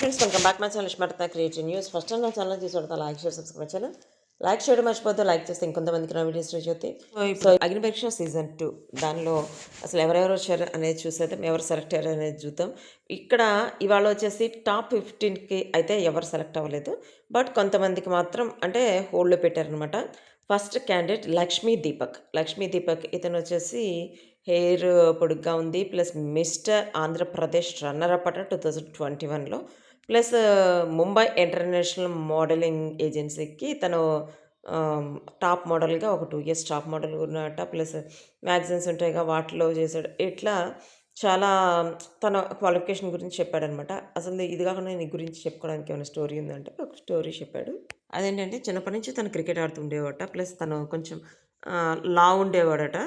Friends, welcome back my channel smart creative news. First time నా channel చూసి like share subscribe channel like చేయడం మర్చిపోతే like చేస్తే ఇంకొంతమందికి నా వీడియోస్ రీచ్ అవుతాయి. సో అగ్ని పరీక్ష సీజన్ 2 దానిలో అసలు ఎవరెవరు వచ్చారు అనేది చూసేద్దాం, ఎవరు సెలెక్ట్ అయ్యారు అనేది చూద్దాం. ఇక్కడ ఇవాళ వచ్చేసి టాప్ 15కి అయితే ఎవరు సెలెక్ట్ అవ్వలేదు, బట్ కొంతమందికి మాత్రం అంటే హోల్డ్లో పెట్టారనమాట. ఫస్ట్ క్యాండిడేట్ లక్ష్మీ దీపక్ ఇతను వచ్చేసి హెయిర్ పొడుగ్గా ఉంది, plus mister Andhra Pradesh runner up అట 2021లో, ప్లస్ ముంబై ఇంటర్నేషనల్ మోడలింగ్ ఏజెన్సీకి తను టాప్ మోడల్గా ఒక 2 ఇయర్స్ టాప్ మోడల్ ఉన్నట. ప్లస్ మ్యాగజైన్స్ ఉంటాయిగా వాటిలో చేశాడు. ఇట్లా చాలా తన క్వాలిఫికేషన్ గురించి చెప్పాడనమాట. అసలు ఇది కాకుండా నీ గురించి చెప్పుకోవడానికి ఏమైనా స్టోరీ ఉందంటే ఒక స్టోరీ చెప్పాడు. అదేంటంటే చిన్నప్పటి నుంచి తను క్రికెట్ ఆడుతుండేవాట. ప్లస్ తను కొంచెం లా ఉండేవాడట.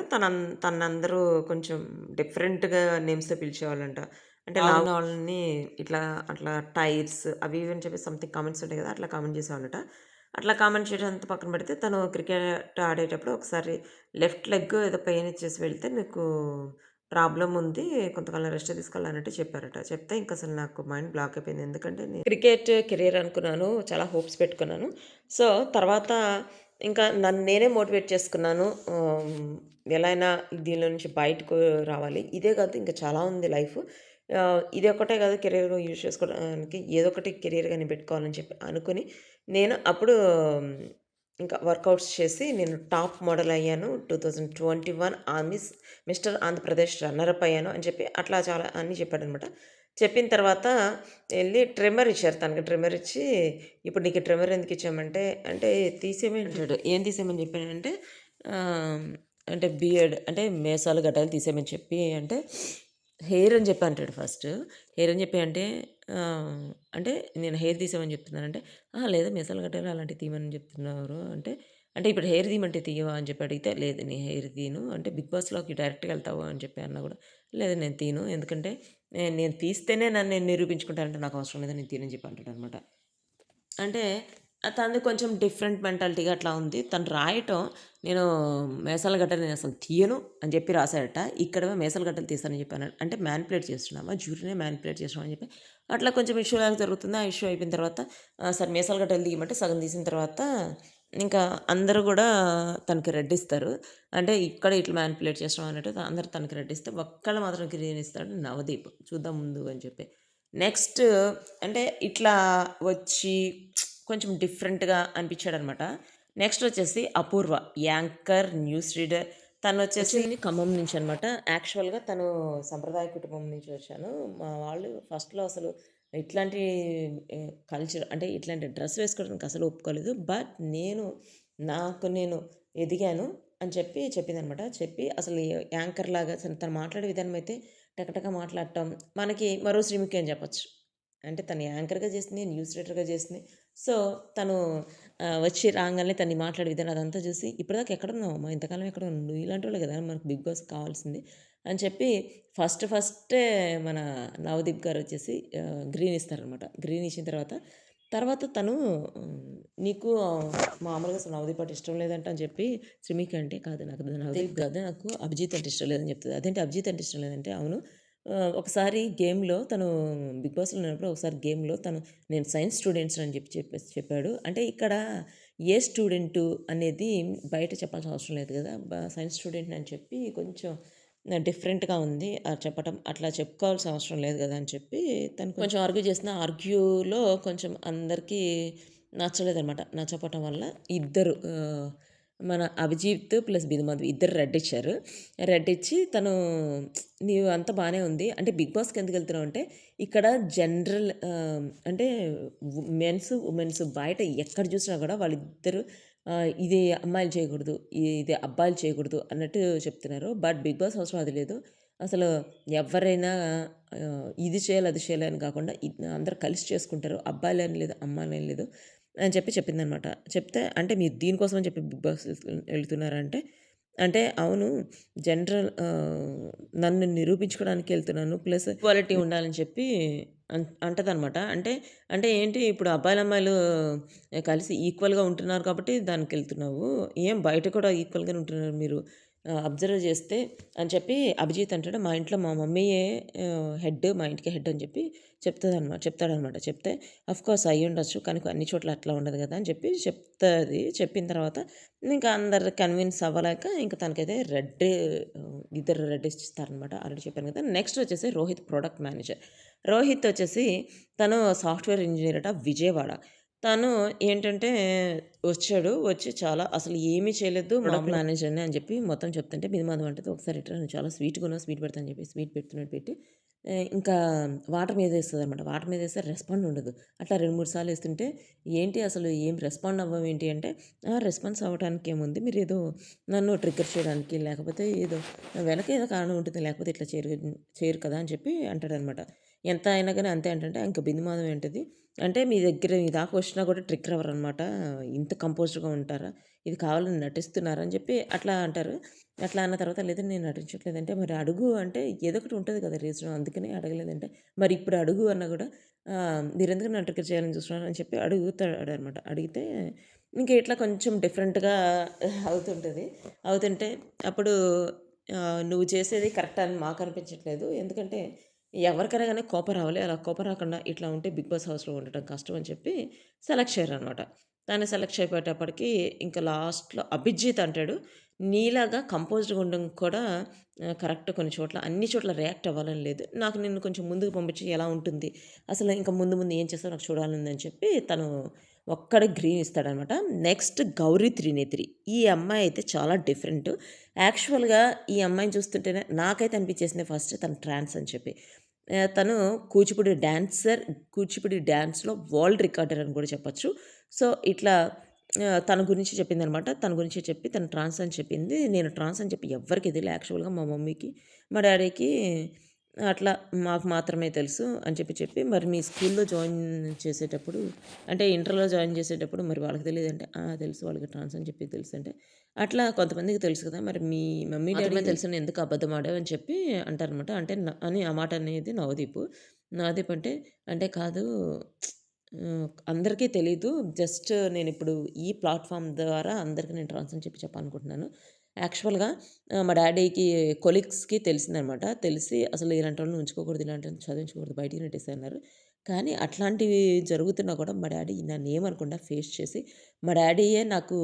తనందరూ కొంచెం డిఫరెంట్గా నేమ్స్తో పిలిచేవాళ్ళంట. అంటే లా ఉన్న వాళ్ళని ఇట్లా అట్లా టైర్స్ అవి ఇవి అని చెప్పి సంథింగ్ కామెంట్స్ ఉంటాయి కదా, అట్లా కామెంట్ చేసేవాళ్ళట. అట్లా కామెంట్ చేయడం అంతా పక్కన పెడితే తను క్రికెట్ ఆడేటప్పుడు ఒకసారి లెఫ్ట్ లెగ్ ఏదో పెయిన్ ఇచ్చేసి వెళ్తే నీకు ప్రాబ్లం ఉంది, కొంతకాలం రెస్ట్ తీసుకోవాలన్నట్టు చెప్పారట. చెప్తే ఇంక అసలు నాకు మైండ్ బ్లాక్ అయిపోయింది. ఎందుకంటే నేను క్రికెట్ కెరియర్ అనుకున్నాను, చాలా హోప్స్ పెట్టుకున్నాను. సో తర్వాత ఇంకా నన్ను నేనే మోటివేట్ చేసుకున్నాను. ఎలా అయినా దీనిలో నుంచి బయటకు రావాలి. ఇదే కాదు ఇంకా చాలా ఉంది లైఫ్. ఇది ఒక్కటే కాదు కెరియర్ యూజ్ చేసుకోవడానికి, ఏదో ఒకటి కెరియర్ గాని పెట్టుకోవాలని చెప్పి అనుకుని నేను అప్పుడు ఇంకా వర్కౌట్స్ చేసి నేను టాప్ మోడల్ అయ్యాను. 2021 మిస్టర్ ఆంధ్రప్రదేశ్ రన్నర్ అప్ అయ్యాను అని చెప్పి అట్లా చాలా అన్నీ చెప్పాడనమాట. చెప్పిన తర్వాత వెళ్ళి ట్రిమ్మర్ ఇచ్చారు. తనకి ట్రిమ్మర్ ఇచ్చి, ఇప్పుడు నీకు ట్రిమ్మర్ ఎందుకు ఇచ్చామంటే, అంటే తీసేయమని అంటాడు. ఏం తీసేయమని చెప్పానంటే అంటే బియర్డ్ అంటే మేసాలు గడ్డాలు తీసేయమని చెప్పి, అంటే హెయిర్ అని చెప్పి అంటాడు ఫస్ట్. హెయిర్ అని చెప్పి అంటే నేను హెయిర్ తీసేయమని చెప్తున్నానంటే, లేదు మీసాలు గడ్డాలు అలాంటివి తీయమని చెప్తున్నారు అంటే, అంటే ఇప్పుడు హెయిర్ తీయమంటే తీయవా అని చెప్పి అడిగితే, లేదు నేను హెయిర్ తీయను అంటే బిగ్ బాస్లోకి డైరెక్ట్గా వెళ్తావు అని చెప్పి అన్నా కూడా, లేదు నేను తీయను, ఎందుకంటే నేను తీస్తేనే నన్ను నేను నిరూపించుకుంటానంటే నాకు అవసరం లేదు, నేను తీయనని చెప్పి అంటాడు అనమాట. అంటే తనది కొంచెం డిఫరెంట్ మెంటాలిటీగా అట్లా ఉంది. తను రాయటం నేను మేసాల గడ్డలు నేను అసలు తీయను అని చెప్పి రాశాడట. ఇక్కడేమో మేసాల గడ్డలు తీస్తానని చెప్పాను. అంటే మ్యానిపులేట్ చేస్తున్నామా, జ్యూరీనే మ్యానిపులేట్ చేస్తున్నాం అని చెప్పి అట్లా కొంచెం ఇష్యూ లాగా జరుగుతుంది. ఆ ఇష్యూ అయిపోయిన తర్వాత సరే మేసాల గడ్డలు తీయమంటే సగం తీసిన తర్వాత ఇంకా అందరూ కూడా తనకి రెడ్ ఇస్తారు. అంటే ఇక్కడ ఇట్లా మ్యానిపులేట్ చేస్తున్నాం అన్నట్టు అందరూ తనకి రెడ్ ఇస్తే ఒక్కళ్ళు మాత్రం గ్రీన్ ఇస్తాడు నవదీప్. చూద్దాం ముందు అని చెప్పి. నెక్స్ట్ అంటే ఇట్లా వచ్చి కొంచెం డిఫరెంట్గా అనిపించాడనమాట. నెక్స్ట్ వచ్చేసి అపూర్వ, యాంకర్, న్యూస్ రీడర్. తను వచ్చేసి ఖమ్మం నుంచి అనమాట. యాక్చువల్గా తను సంప్రదాయ కుటుంబం నుంచి వచ్చాను. మా వాళ్ళు ఫస్ట్లో అసలు ఇట్లాంటి కల్చర్ అంటే ఇట్లాంటి డ్రెస్ వేసుకోవడానికి అసలు ఒప్పుకోలేదు. బట్ నేను ఎదిగాను అని చెప్పి చెప్పిందనమాట. చెప్పి అసలు యాంకర్ లాగా తను మాట్లాడే విధానం అయితే టకటక మాట్లాడటం మనకి మరో శ్రీముఖి అని చెప్పొచ్చు. అంటే తను యాంకర్గా చేసింది, న్యూస్ రీడర్గా చేసింది. సో తను వచ్చి రాగానే తను మాట్లాడే విధానం అదంతా చూసి, ఇప్పటిదాకా ఎక్కడున్నావు అమ్మా, ఇంతకాలం ఎక్కడ ఉన్నావు, నువ్వు ఇలాంటి వాళ్ళు కదా మనకు బిగ్ బాస్ కావాల్సింది అని చెప్పి ఫస్టే మన నవదీప్ గారు వచ్చేసి గ్రీన్ ఇస్తారనమాట. గ్రీన్ ఇచ్చిన తర్వాత తను నీకు మామూలుగా అసలు నవదీప్ అంటే ఇష్టం లేదంట అని చెప్పి శ్రీమికి అంటే, కాదు నాకు నవదీప్ కాదు, నాకు అభిజిత్ అంటే ఇష్టం లేదని చెప్తుంది. అదేంటి అభిజిత్ అంటే ఇష్టం లేదంటే, అవును ఒకసారి గేమ్లో తను బిగ్ బాస్లో ఉన్నప్పుడు ఒకసారి గేమ్లో తను నేను సైన్స్ స్టూడెంట్స్ అని చెప్పాడు. అంటే ఇక్కడ ఏ స్టూడెంటు అనేది బయట చెప్పాల్సిన అవసరం లేదు కదా, సైన్స్ స్టూడెంట్ అని చెప్పి కొంచెం డిఫరెంట్గా ఉంది చెప్పటం, అట్లా చెప్పుకోవాల్సిన అవసరం లేదు కదా అని చెప్పి తను కొంచెం ఆర్గ్యూ చేసిన. ఆర్గ్యూలో కొంచెం అందరికీ నచ్చలేదనమాట. నచ్చపటం వల్ల ఇద్దరు మన అభిజిత్ ప్లస్ బిధుమధు ఇద్దరు రెడ్ ఇచ్చారు. రెడ్ ఇచ్చి తను నీవు అంతా బాగానే ఉంది అంటే బిగ్ బాస్కి ఎందుకు వెళ్తున్నావు అంటే, ఇక్కడ జనరల్ అంటే ఉమెన్స్ బయట ఎక్కడ చూసినా కూడా వాళ్ళిద్దరు ఇది అమ్మాయిలు చేయకూడదు, ఇది అబ్బాయిలు చేయకూడదు అన్నట్టు చెప్తున్నారు. బట్ బిగ్ బాస్ హౌస్లో అది లేదు. అసలు ఎవరైనా ఇది చేయాలి అది చేయాలి అని కాకుండా అందరూ కలిసి చేసుకుంటారు. అబ్బాయిలు అని లేదు, అమ్మాయిలు అని లేదు అని చెప్పి చెప్పిందనమాట. చెప్తే అంటే మీరు దీనికోసం అని చెప్పి బిగ్ బాస్ వెళ్తున్నారంటే, అంటే అవును జనరల్ నన్ను నిరూపించుకోవడానికి వెళ్తున్నాను, ప్లస్ క్వాలిటీ ఉండాలని చెప్పి అంటదనమాట. అంటే ఏంటి ఇప్పుడు అబ్బాయిలు అమ్మాయిలు కలిసి ఈక్వల్గా ఉంటున్నారు కాబట్టి దానికి వెళ్తున్నావు, ఏం బయట కూడా ఈక్వల్గానే ఉంటున్నారు మీరు, అబ్జర్వ్ చేస్తే అని చెప్పి అభిజిత్ అంటాడు, మా ఇంట్లో మా మమ్మీయే హెడ్, మా ఇంటికి హెడ్ అని చెప్పి చెప్తాడనమాట. చెప్తే కోర్స్ అయ్యి ఉండొచ్చు, కానీ అన్ని చోట్ల అట్లా ఉండదు కదా అని చెప్పి చెప్తుంది. చెప్పిన తర్వాత ఇంకా అందరు కన్విన్స్ అవ్వలేక ఇంకా తనకైతే ఇద్దరు రెడ్ ఇస్తారనమాట. ఆల్రెడీ చెప్పాను కదా. నెక్స్ట్ వచ్చేసి రోహిత్ ప్రొడక్ట్ మేనేజర్. రోహిత్ వచ్చేసి తను సాఫ్ట్వేర్ ఇంజనీర్ అట, విజయవాడ. తను ఏంటంటే వచ్చాడు. వచ్చి చాలా అసలు ఏమీ చేయలేదు, ప్రొడక్ట్ మేనేజర్‌ని అని చెప్పి మొత్తం చెప్తుంటే బిధుమాధవ్ అంటది, "ఒకసారి ఇట్రా, నువ్వు చాలా స్వీట్‌గున్నావు, స్వీట్ పెడతా" అని చెప్పి స్వీట్ పెడుతున్నట్టు పెట్టి ఇంకా వాటర్ మీద ఏస్తదనమాట. వాటర్ మీద ఏస్తే రెస్పాండ్ ఉండదు. అట్లా 2, 3 సార్లు ఏస్తుంటే, "ఏంటి అసలు ఏం రెస్పాండ్ అవ్వవేంటి" అంటే, రెస్పాన్స్ అవ్వడానికి ఏముంది, మీరేదో నన్ను ట్రిగ్గర్ చేయడానికి, లేకపోతే ఏదో వెనక ఏదో కారణం ఉంటుంది, లేకపోతే ఇట్లా చేయరు కదా అని చెప్పి అంటాడనమాట. ఎంత అయినా గాని అంతే అంటంటే, ఇంక బిందుమాధవ్ ఏంటది అంటే, మీ దాకా వచ్చినా కూడా ట్రిగ్గర్ అవ్వరనమాట. ఇంత కంపోజ్డ్‌గా ఉంటారా? ఇది కావాలని నటిస్తున్నారా? అని చెప్పి అట్లా అంటారు. అట్లా అన్న తర్వాత, లేదండి నేను నటించట్లేదంటే, మరి అడుగు అంటే ఏదో ఒకటి ఉంటది కదా రీజన్, అందుకనే అడగలేదంటే, మరి ఇప్పుడు అడుగు అన్నా కూడా మీరెందుకు నన్ను ట్రిగ్గర్ చేయాలని చూస్తున్నారు అని చెప్పి అడుగుతాడనమాట. అడిగితే ఇంక ఇట్లా కొంచెం డిఫరెంట్‌గా అవుతుంటది. అవుతుంటే అప్పుడు నువ్వు చేసేది కరెక్ట్ అని మాకు అనిపించట్లేదు. ఎందుకంటే ఎవరికైనా గాని కోపం రావాలి. అలా కోపం రాకుండా ఇట్లా ఉంటే 'బిగ్ బాస్' హౌస్‌లో ఉండటం కష్టం అని చెప్పి సెలెక్ట్ చేయరనమాట. తను సెలెక్ట్ చేయబోయేటప్పటికి ఇంకా లాస్ట్‌లో అభిజిత్ అంటాడు, "నీలాగా కంపోజ్డ్‌గా ఉండడం కూడా కరెక్ట్ కొన్ని చోట్ల. అన్ని చోట్ల రియాక్ట్ అవ్వాలని లేదు. నాకు నిన్ను కొంచెం ముందుకు పంపించి ఎలా ఉంటుంది? అసలు ఇంకా ముందు ముందు ఏం చేస్తావో నాకు చూడాలనుందని" చెప్పి తను ఒక్కడే గ్రీన్ ఇస్తాడనమాట. నెక్స్ట్ గౌరీ త్రినేత్రి. ఈ అమ్మాయి అయితే చాలా డిఫరెంట్. యాక్చువల్‌గా ఈ అమ్మాయిని చూస్తుంటేనే నాకైతే అనిపించేసింది ఫస్ట్ తను ట్రాన్స్ అని చెప్పి. తను కూచిపూడి డాన్స్‌లో వరల్డ్ రికార్డర్ అని కూడా చెప్పొచ్చు. సో, ఇట్లా తన గురించి చెప్పిందనమాట. తన గురించి చెప్పి తను ట్రాన్స్ అని చెప్పింది. నేను ట్రాన్స్ అని చెప్పి ఎవ్వరికీ తెలీదు యాక్చువల్‌గా మా మమ్మీకి, మా డ్యాడీకి అట్లా మాకు మాత్రమే తెలుసు అని చెప్పి మరి మీ స్కూల్‌లో జాయిన్ చేసేటప్పుడు అంటే ఇంటర్‌లో జాయిన్ చేసేటప్పుడు మరి వాళ్ళకి తెలీదంటే, తెలుసు వాళ్ళకి ట్రాన్స్ అని చెప్పి తెలుసంటే, అట్లా కొంతమందికి తెలుసు కదా! మరి మీ మమ్మీ డ్యాడీకి తెలుసని ఎందుకు అబద్ధం ఆడావు అని చెప్పి అంటారనమాట. అంటే అని ఆ మాట అనేది నవదీపు. నవదీప్ అంటే, అంటే కాదు అందరికీ తెలీదు. జస్ట్ నేనిప్పుడు ఈ ప్లాట్‌ఫార్మ్ ద్వారా అందరికి నేను ట్రాన్స్ అని చెప్పి చెప్పాలనుకుంటున్నాను. యాక్చువల్‌గా మా డ్యాడీకి కొలీగ్స్‌కి తెలిసిందనమాట. తెలిసి అసలు ఇలాంటోళ్ళని ఉంచుకోకూడదు, ఇలాంటోళ్ళని చదివించకూడదు, బయటికి నెట్టేసేయన్నారు. కానీ అట్లాంటివి జరుగుతున్నా కూడా మా డ్యాడీ నన్నేమనకుండా ఫేస్ చేసి, మా డ్యాడీయే నాకు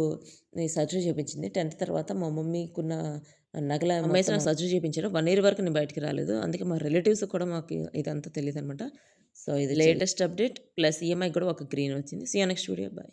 ఈ సర్జరీ చేపించింది. 10థ్ తర్వాత మా మమ్మీకున్న నగల అమ్మేసి నాకు సర్జరీ చేపించారు. 1 ఇయర్ వరకు నేను బయటికి రాలేదు. అందుకే మా రిలేటివ్స్‌కి కూడా మాకు ఇదంతా తెలీదనమాట. సో, ఇది లేటెస్ట్ అప్డేట్ ప్లస్ ఈఎంఐకి కూడా ఒక గ్రీన్ వచ్చింది. See you next video. By.